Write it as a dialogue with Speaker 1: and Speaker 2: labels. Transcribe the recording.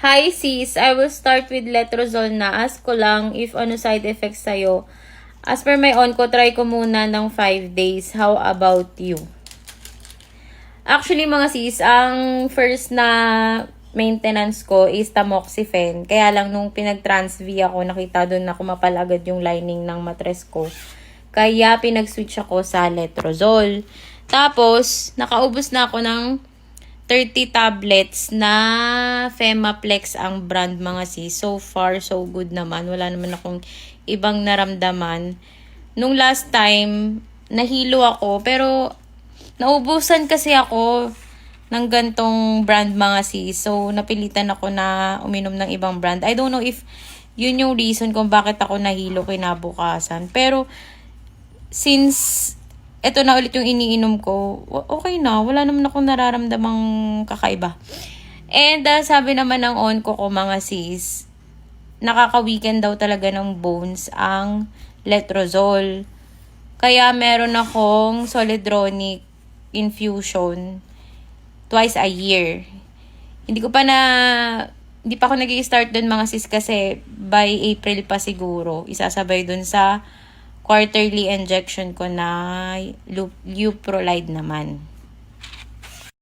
Speaker 1: Hi sis, I will start with letrozole na. Ask ko lang if ano side effects sa'yo. As per my onco, try ko muna ng 5 days. How about you? Actually mga sis, ang first na maintenance ko is tamoxifen. Kaya lang nung pinag-transv ako, nakita doon na kumapal agad yung lining ng matres ko. Kaya pinag-switch ako sa letrozole. Tapos, nakaubos na ako ng 30 tablets na Femaplex ang brand mga sis. So far, so good naman. Wala naman akong ibang naramdaman. Nung last time, nahilo ako. Pero, naubusan kasi ako ng gantong brand mga sis. So, napilitan ako na uminom ng ibang brand. I don't know if yun yung reason kung bakit ako nahilo kinabukasan. Pero, since ito na ulit yung iniinom ko, okay na. Wala naman akong nararamdamang kakaiba. And sabi naman ng onco ko mga sis, nakaka-weaken daw talaga ng bones ang letrozole. Kaya meron akong Solidronic infusion twice a year. Hindi pa ako nag-i-start dun mga sis kasi by April pa siguro. Isasabay dun sa quarterly injection ko na Leuprolide naman.